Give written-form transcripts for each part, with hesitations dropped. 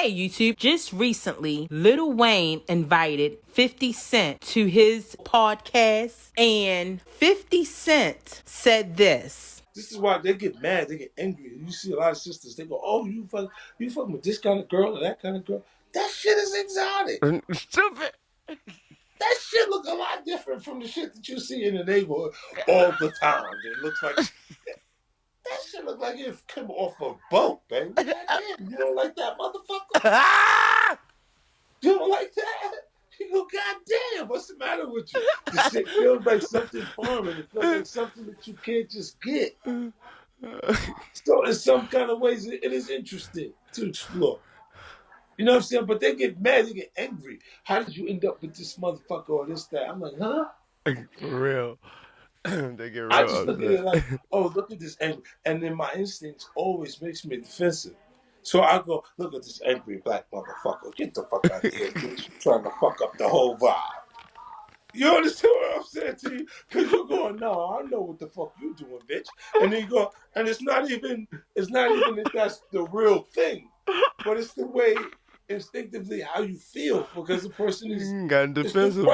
Hey YouTube, just recently, Lil Wayne invited 50 Cent to his podcast, and 50 Cent said this. This is why they get mad, they get angry. You see a lot of sisters, they go, oh, you fucking with this kind of girl or that kind of girl. That shit is exotic. Stupid. That shit look a lot different from the shit that you see in the neighborhood all the time. It looks like that shit look like it came off a boat, baby. Goddamn, you don't like that motherfucker? You don't like that? You go, goddamn, what's the matter with you? The shit feels like something foreign. It feels like something that you can't just get. So in some kind of ways, it is interesting to explore. You know what I'm saying? But they get mad, they get angry. How did you end up with this motherfucker or this, that? I'm like, huh? For real. They get real I just look at upset. it like, oh, look at this angry. And then my instincts always makes me defensive. So I go, look at this angry black motherfucker. Get the fuck out of here, bitch. You're trying to fuck up the whole vibe. You understand what I'm saying to you? Because you're going, no, I know what the fuck you doing, bitch. And then you go, and it's not even that that's the real thing. But it's the way instinctively how you feel because the person is Got defensive.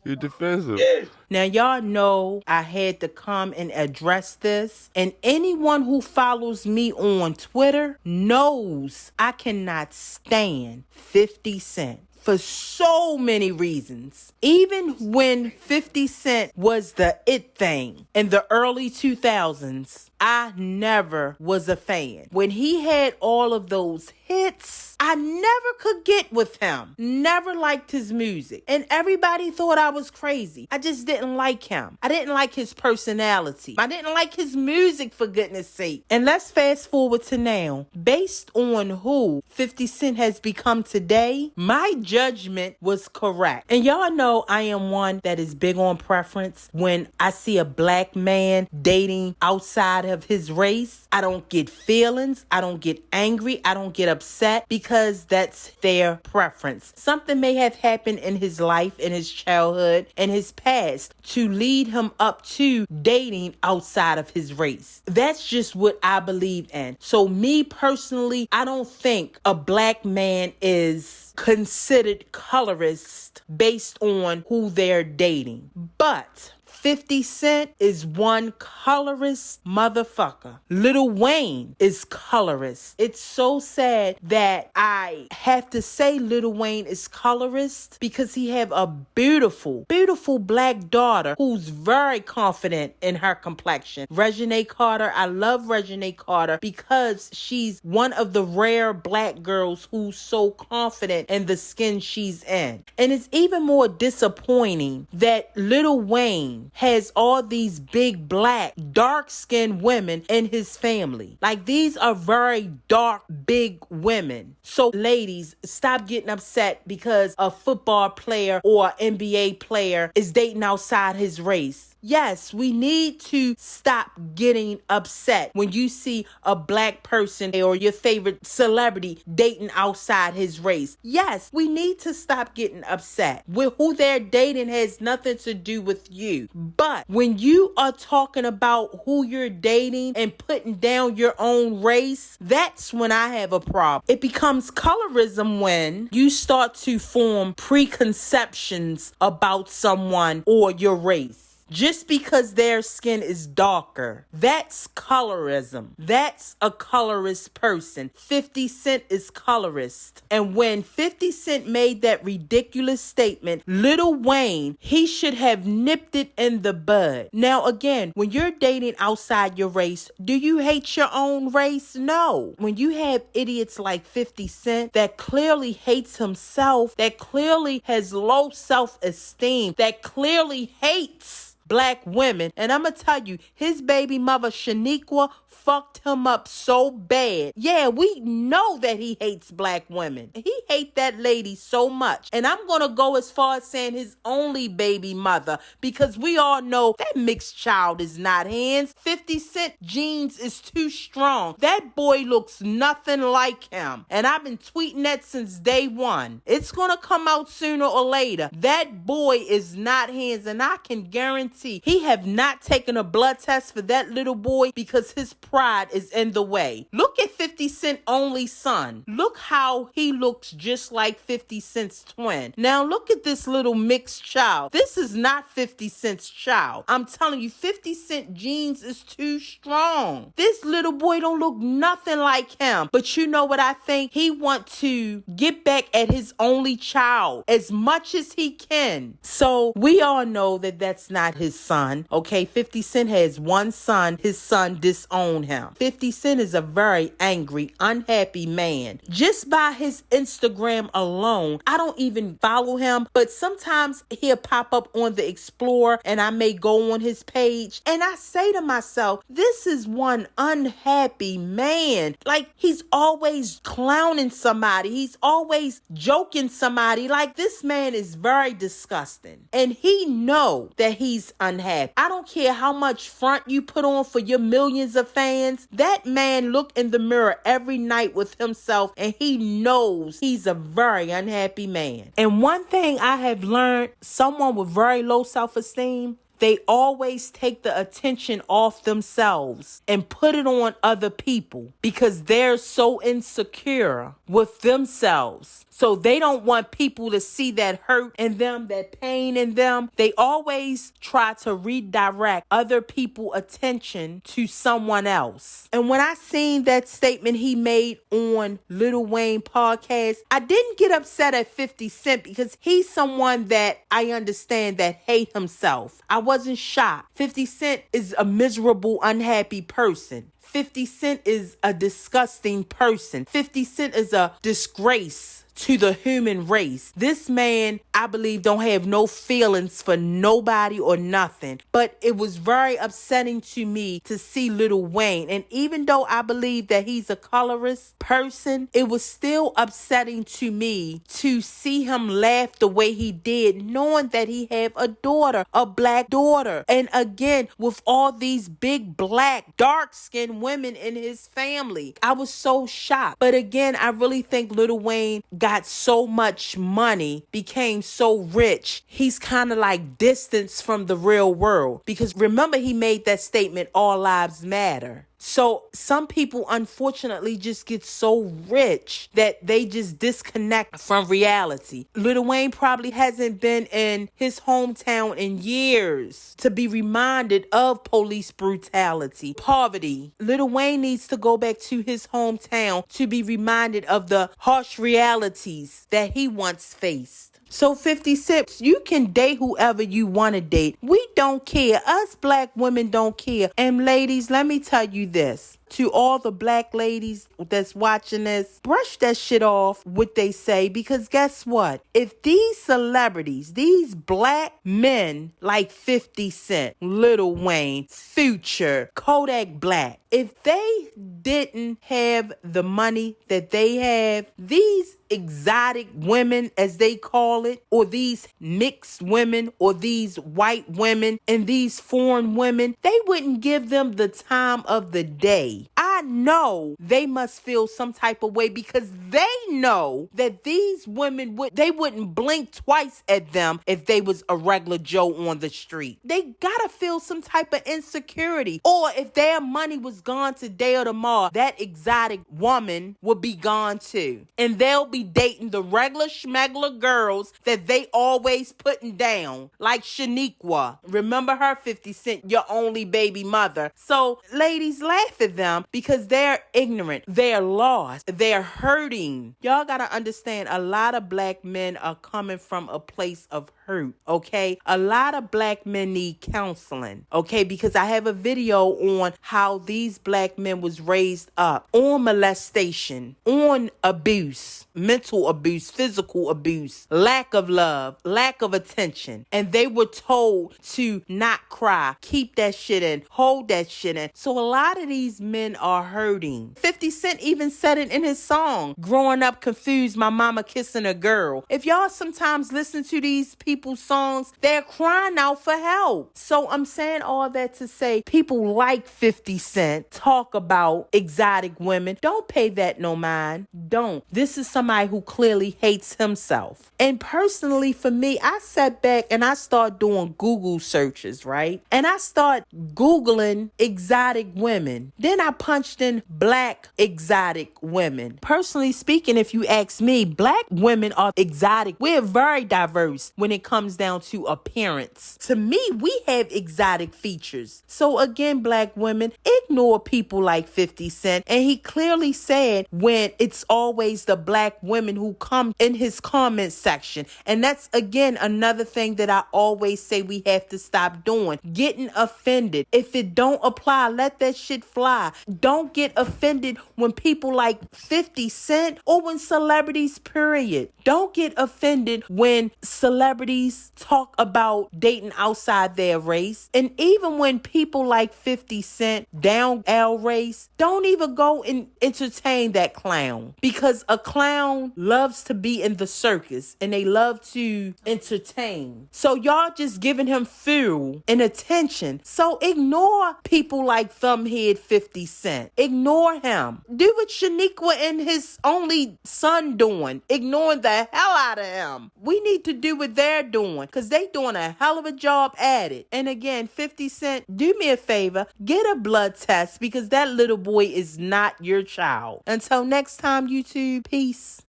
You're defensive. Yeah. Now, y'all know I had to come and address this, and anyone who follows me on Twitter knows I cannot stand 50 Cent. For so many reasons. Even when 50 Cent was the it thing in the early 2000s, I never was a fan. When he had all of those hits, I never could get with him. Never liked his music. And everybody thought I was crazy. I just didn't like him. I didn't like his personality. I didn't like his music, for goodness sake. And let's fast forward to now. Based on who 50 Cent has become today, my judgment was correct. And y'all know I am one that is big on preference. When I see a black man dating outside of his race, I don't get feelings. I don't get angry. I don't get upset because that's their preference. Something may have happened in his life, in his childhood, in his past to lead him up to dating outside of his race. That's just what I believe in. So me personally, I don't think a black man is considered colorist based on who they're dating. But 50 Cent is one colorist motherfucker. Lil Wayne is colorist. It's so sad that I have to say Lil Wayne is colorist because he have a beautiful, beautiful black daughter who's very confident in her complexion. Reginae Carter, I love Reginae Carter because she's one of the rare black girls who's so confident in the skin she's in. And it's even more disappointing that Lil Wayne has all these big black dark-skinned women in his family. Like, these are very dark big women. So ladies, stop getting upset because a football player or NBA player is dating outside his race. Yes, we need to stop getting upset when you see a black person or your favorite celebrity dating outside his race. Yes, we need to stop getting upset. With who they're dating has nothing to do with you. But when you are talking about who you're dating and putting down your own race, that's when I have a problem. It becomes colorism when you start to form preconceptions about someone or your race. Just because their skin is darker, that's colorism. That's a colorist person. 50 Cent is colorist. And when 50 Cent made that ridiculous statement, Lil Wayne, he should have nipped it in the bud. Now again, when you're dating outside your race, do you hate your own race? No. When you have idiots like 50 Cent that clearly hates himself, that clearly has low self-esteem, that clearly hates black women. And I'm gonna tell you, his baby mother Shaniqua fucked him up so bad. Yeah, we know that he hates black women. He hates that lady so much. And I'm gonna go as far as saying his only baby mother, because we all know that mixed child is not his. 50 Cent genes is too strong. That boy looks nothing like him. And I've been tweeting that since day one. It's gonna come out sooner or later. That boy is not his, and I can guarantee he have not taken a blood test for that little boy because his pride is in the way. Look at 50 50 Cent only son. Look how he looks just like 50 Cent's twin. Now look at this little mixed child. This is not 50 Cent's child. I'm telling you, 50 Cent genes is too strong. This little boy don't look nothing like him. But you know what I think? He want to get back at his only child as much as he can. So we all know that that's not his son. Okay, 50 Cent has one son. His son disowned him. 50 Cent is a very angry, unhappy man. Just by his Instagram alone, I don't even follow him, but sometimes he'll pop up on the Explorer and I may go on his page and I say to myself, this is one unhappy man. Like, he's always clowning somebody. He's always joking somebody. Like, this man is very disgusting. And he know that he's unhappy. I don't care how much front you put on for your millions of fans. That man look in the mirror every night with himself and he knows he's a very unhappy man. And one thing I have learned, someone with very low self-esteem, they always take the attention off themselves and put it on other people because they're so insecure with themselves. So they don't want people to see that hurt in them, that pain in them. They always try to redirect other people's attention to someone else. And when I seen that statement he made on Lil Wayne podcast, I didn't get upset at 50 Cent because he's someone that I understand that hate himself. I wasn't shocked. 50 Cent is a miserable, unhappy person. 50 Cent is a disgusting person. 50 Cent is a disgrace to the human race. This man, I believe, don't have no feelings for nobody or nothing. But it was very upsetting to me to see Lil Wayne. And even though I believe that he's a colorist person, it was still upsetting to me to see him laugh the way he did, knowing that he have a daughter, a black daughter. And again, with all these big black, dark-skinned women in his family. I was so shocked. But again, I really think Lil Wayne got so much money, became so rich, he's kind of like distanced from the real world. Because remember, he made that statement, all lives matter. So some people, unfortunately, just get so rich that they just disconnect from reality. Lil Wayne probably hasn't been in his hometown in years to be reminded of police brutality, poverty. Lil Wayne needs to go back to his hometown to be reminded of the harsh realities that he once faced. So 50 Cent, you can date whoever you want to date. We don't care. Us black women don't care. And ladies, let me tell you this. To all the black ladies that's watching this, brush that shit off what they say, because guess what? If these celebrities, these black men like 50 Cent, Lil Wayne, Future, Kodak Black, if they didn't have the money that they have, these exotic women, as they call it, or these mixed women, or these white women, and these foreign women, they wouldn't give them the time of the day. I know they must feel some type of way because they know that these women they wouldn't blink twice at them if they was a regular Joe on the street. They gotta feel some type of insecurity. Or if their money was gone today or tomorrow, that exotic woman would be gone too. And they'll be dating the regular schmegler girls that they always putting down, like Shaniqua. Remember her, 50 Cent, your only baby mother. So ladies, laugh at them because they're ignorant. They're lost. They're hurting. Y'all gotta understand, a lot of black men are coming from a place of hurt, okay? A lot of black men need counseling, okay? Because I have a video on how these black men was raised up on molestation, on abuse, mental abuse, physical abuse, lack of love, lack of attention. And they were told to not cry, keep that shit in, hold that shit in. So a lot of these men are hurting. 50 Cent even said it in his song, Growing Up Confused, My Mama Kissing a Girl. If y'all sometimes listen to these people's songs, they're crying out for help. So I'm saying all that to say, people like 50 Cent talk about exotic women. Don't pay that no mind. Don't. This is somebody who clearly hates himself. And personally, for me, I sat back and I started doing Google searches, right? And I start Googling exotic women. Then I punched punched in black exotic women. Personally speaking, if you ask me, black women are exotic. We're very diverse when it comes down to appearance. To me, we have exotic features. So again, black women, ignore people like 50 Cent. And he clearly said when it's always the black women who come in his comment section. And that's, again, another thing that I always say we have to stop doing. Getting offended. If it don't apply, let that shit fly. Don't get offended when people like 50 Cent or when celebrities, period. Don't get offended when celebrities talk about dating outside their race. And even when people like 50 Cent down our race, don't even go and entertain that clown. Because a clown loves to be in the circus and they love to entertain. So y'all just giving him fuel and attention. So ignore people like Thumbhead 50 Cent. Ignore him. Do what Shaniqua and his only son doing. Ignoring the hell out of him. We need to do what they're doing because they doing a hell of a job at it. And again, 50 Cent, do me a favor. Get a blood test because that little boy is not your child. Until next time, YouTube, peace.